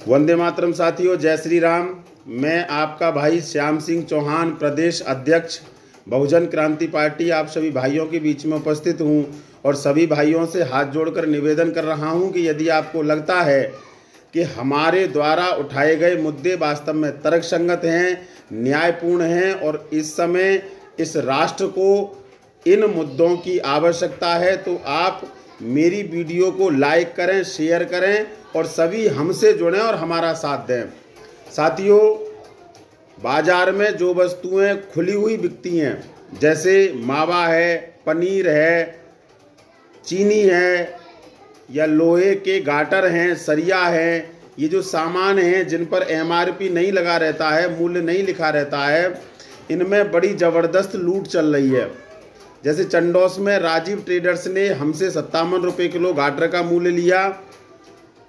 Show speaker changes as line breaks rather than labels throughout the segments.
वंदे मातरम साथियों, जय श्री राम। मैं आपका भाई श्याम सिंह चौहान, प्रदेश अध्यक्ष बहुजन क्रांति पार्टी, आप सभी भाइयों के बीच में उपस्थित हूं और सभी भाइयों से हाथ जोड़कर निवेदन कर रहा हूं कि यदि आपको लगता है कि हमारे द्वारा उठाए गए मुद्दे वास्तव में तर्कसंगत हैं, न्यायपूर्ण हैं और इस समय इस राष्ट्र को इन मुद्दों की आवश्यकता है, तो आप मेरी वीडियो को लाइक करें, शेयर करें और सभी हमसे जुड़ें और हमारा साथ दें। साथियों, बाजार में जो वस्तुएं खुली हुई बिकती हैं, जैसे मावा है, पनीर है, चीनी है या लोहे के गाटर हैं, सरिया है, ये जो सामान हैं जिन पर MRP नहीं लगा रहता है, मूल्य नहीं लिखा रहता है, इनमें बड़ी ज़बरदस्त लूट चल रही है। जैसे चंडोस में राजीव ट्रेडर्स ने हमसे 57 रुपये किलो गाटर का मूल्य लिया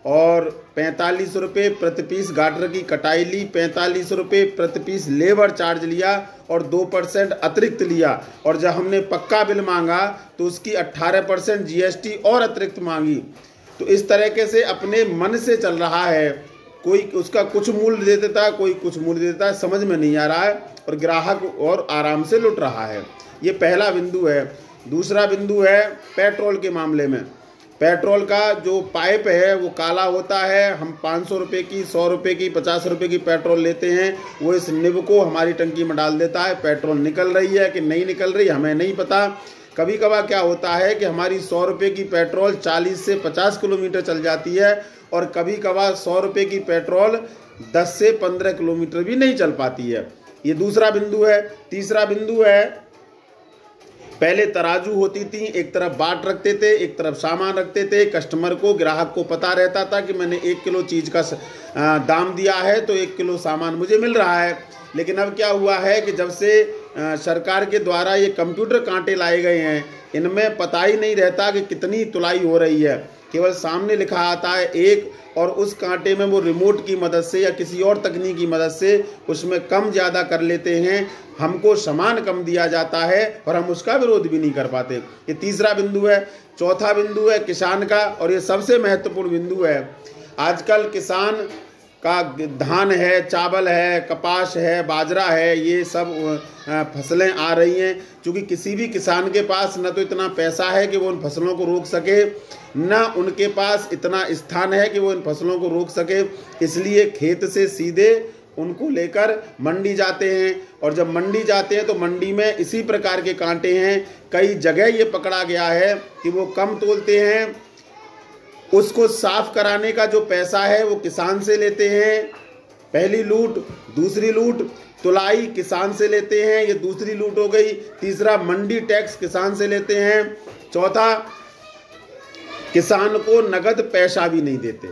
और 45 रुपये प्रति पीस गाटर की कटाई ली, 45 रुपये प्रति पीस लेबर चार्ज लिया और 2% अतिरिक्त लिया। और जब हमने पक्का बिल मांगा तो उसकी 18% GST और अतिरिक्त मांगी। तो इस तरीके से अपने मन से चल रहा है, कोई उसका कुछ मूल्य दे देता है, कोई कुछ मूल्य दे देता है, समझ में नहीं आ रहा है और ग्राहक और आराम से लुट रहा है। ये पहला बिंदु है। दूसरा बिंदु है पेट्रोल के मामले में। पेट्रोल का जो पाइप है वो काला होता है। हम 500 रुपये की, 100 रुपये की, 50 रुपये की पेट्रोल लेते हैं, वो इस निब को हमारी टंकी में डाल देता है। पेट्रोल निकल रही है कि नहीं निकल रही हमें नहीं पता। कभी कभार क्या होता है कि हमारी 100 रुपये की पेट्रोल 40 से 50 किलोमीटर चल जाती है और कभी कभार 100 रुपये की पेट्रोल 10 से 15 किलोमीटर भी नहीं चल पाती है। ये दूसरा बिंदु है। तीसरा बिंदु है, पहले तराजू होती थी, एक तरफ बाट रखते थे, एक तरफ सामान रखते थे। कस्टमर को, ग्राहक को पता रहता था कि मैंने 1 किलो चीज़ का दाम दिया है तो 1 किलो सामान मुझे मिल रहा है। लेकिन अब क्या हुआ है कि जब से सरकार के द्वारा ये कंप्यूटर कांटे लाए गए हैं, इनमें पता ही नहीं रहता कि कितनी तुलाई हो रही है। केवल सामने लिखा आता है 1 और उस कांटे में वो रिमोट की मदद से या किसी और तकनीक की मदद से उसमें कम ज़्यादा कर लेते हैं। हमको सामान कम दिया जाता है और हम उसका विरोध भी नहीं कर पाते। ये तीसरा बिंदु है। चौथा बिंदु है किसान का, और ये सबसे महत्वपूर्ण बिंदु है। आजकल किसान का धान है, चावल है, कपास है, बाजरा है, ये सब फसलें आ रही हैं। क्योंकि किसी भी किसान के पास न तो इतना पैसा है कि वो उन फसलों को रोक सके, न उनके पास इतना स्थान है कि वो इन फसलों को रोक सके। इसलिए खेत से सीधे उनको लेकर मंडी जाते हैं और जब मंडी जाते हैं तो मंडी में इसी प्रकार के कांटे हैं। कई जगह ये पकड़ा गया है कि वो कम तोलते हैं, उसको साफ कराने का जो पैसा है वो किसान से लेते हैं। पहली लूट। दूसरी लूट, तुलाई किसान से लेते हैं, ये दूसरी लूट हो गई। तीसरा, मंडी टैक्स किसान से लेते हैं। चौथा, किसान को नगद पैसा भी नहीं देते।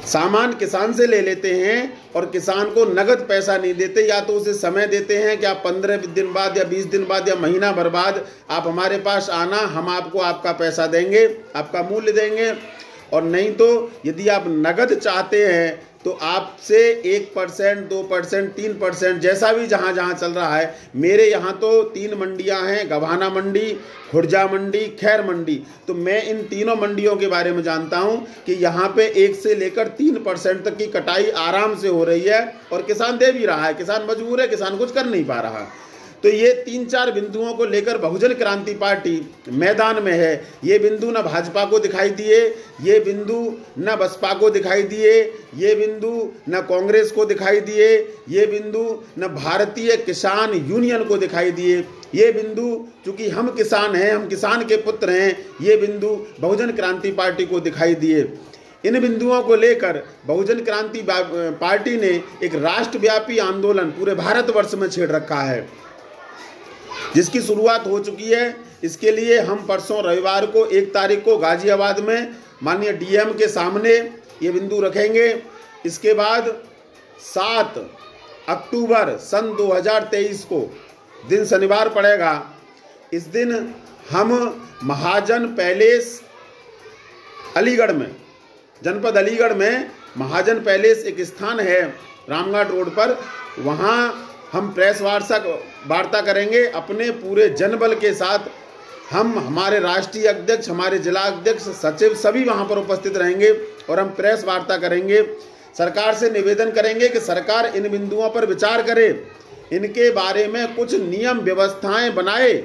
सामान किसान से ले लेते हैं और किसान को नगद पैसा नहीं देते। या तो उसे समय देते हैं कि आप 15 दिन बाद या 20 दिन बाद या महीना भर बाद आप हमारे पास आना, हम आपको आपका पैसा देंगे, आपका मूल्य देंगे। और नहीं तो यदि आप नगद चाहते हैं तो आपसे 1%, 2%, 3%, जैसा भी जहाँ जहाँ चल रहा है। मेरे यहाँ तो 3 मंडियाँ हैं, गभाना मंडी, खुर्जा मंडी, खैर मंडी। तो मैं इन तीनों मंडियों के बारे में जानता हूँ कि यहाँ पे 1 से लेकर 3% तक की कटाई आराम से हो रही है और किसान दे भी रहा है। किसान मजबूर है, किसान कुछ कर नहीं पा रहा। तो ये 3-4 बिंदुओं को लेकर बहुजन क्रांति पार्टी मैदान में है। ये बिंदु न भाजपा को दिखाई दिए, ये बिंदु न बसपा को दिखाई दिए, ये बिंदु न कांग्रेस को दिखाई दिए, ये बिंदु न भारतीय किसान यूनियन को दिखाई दिए। ये बिंदु, चूंकि हम किसान हैं, हम किसान के पुत्र हैं, ये बिंदु बहुजन क्रांति पार्टी को दिखाई दिए। इन बिंदुओं को लेकर बहुजन क्रांति पार्टी ने एक राष्ट्रव्यापी आंदोलन पूरे भारतवर्ष में छेड़ रखा है, जिसकी शुरुआत हो चुकी है। इसके लिए हम परसों रविवार को 1 तारीख को गाजियाबाद में माननीय DM के सामने ये बिंदु रखेंगे। इसके बाद 7 अक्टूबर सन 2023 को दिन शनिवार पड़ेगा। इस दिन हम महाजन पैलेस अलीगढ़ में, जनपद अलीगढ़ में महाजन पैलेस एक स्थान है रामघाट रोड पर, वहाँ हम प्रेस वार्ता करेंगे। अपने पूरे जनबल के साथ हम, हमारे राष्ट्रीय अध्यक्ष, हमारे जिला अध्यक्ष, सचिव सभी वहाँ पर उपस्थित रहेंगे और हम प्रेस वार्ता करेंगे। सरकार से निवेदन करेंगे कि सरकार इन बिंदुओं पर विचार करे, इनके बारे में कुछ नियम व्यवस्थाएं बनाए,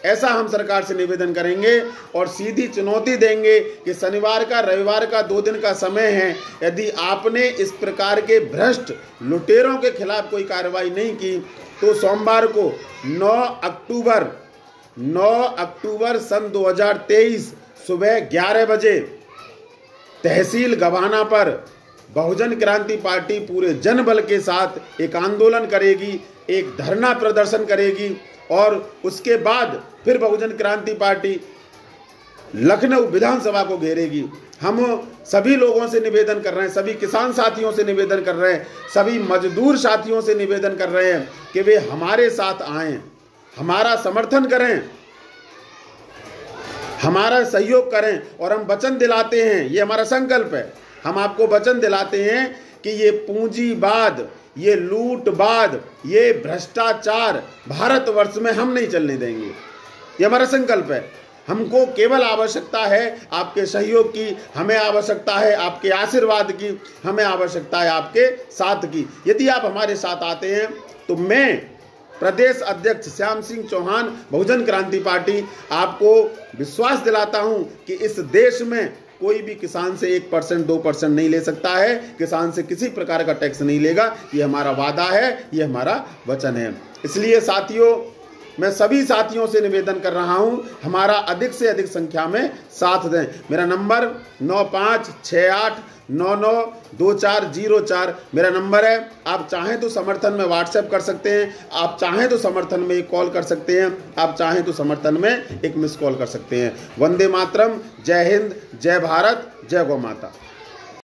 ऐसा हम सरकार से निवेदन करेंगे। और सीधी चुनौती देंगे कि शनिवार का, रविवार का 2 दिन का समय है, यदि आपने इस प्रकार के भ्रष्ट लुटेरों के खिलाफ कोई कार्रवाई नहीं की तो सोमवार को 9 अक्टूबर सन 2023 सुबह 11 बजे तहसील गवाना पर बहुजन क्रांति पार्टी पूरे जनबल के साथ एक आंदोलन करेगी, एक धरना प्रदर्शन करेगी और उसके बाद फिर बहुजन क्रांति पार्टी लखनऊ विधानसभा को घेरेगी। हम सभी लोगों से निवेदन कर रहे हैं, सभी किसान साथियों से निवेदन कर रहे हैं, सभी मजदूर साथियों से निवेदन कर रहे हैं कि वे हमारे साथ आएं, हमारा समर्थन करें, हमारा सहयोग करें। और हम वचन दिलाते हैं, ये हमारा संकल्प है, हम आपको वचन दिलाते हैं कि ये पूंजीवाद, ये लूटवाद, ये भ्रष्टाचार भारतवर्ष में हम नहीं चलने देंगे। ये हमारा संकल्प है। हमको केवल आवश्यकता है आपके सहयोग की, हमें आवश्यकता है आपके आशीर्वाद की, हमें आवश्यकता है आपके साथ की। यदि आप हमारे साथ आते हैं तो मैं प्रदेश अध्यक्ष श्याम सिंह चौहान, बहुजन क्रांति पार्टी, आपको विश्वास दिलाता हूं कि इस देश में कोई भी किसान से 1%, 2% नहीं ले सकता है, किसान से किसी प्रकार का टैक्स नहीं लेगा। ये हमारा वादा है, ये हमारा वचन है। इसलिए साथियों, मैं सभी साथियों से निवेदन कर रहा हूं, हमारा अधिक से अधिक संख्या में साथ दें। मेरा नंबर 9568992404 मेरा नंबर है। आप चाहें तो समर्थन में व्हाट्सएप कर सकते हैं, आप चाहें तो समर्थन में एक कॉल कर सकते हैं, आप चाहें तो समर्थन में एक मिस कॉल कर सकते हैं। वंदे मातरम, जय हिंद, जय भारत, जय गौ माता।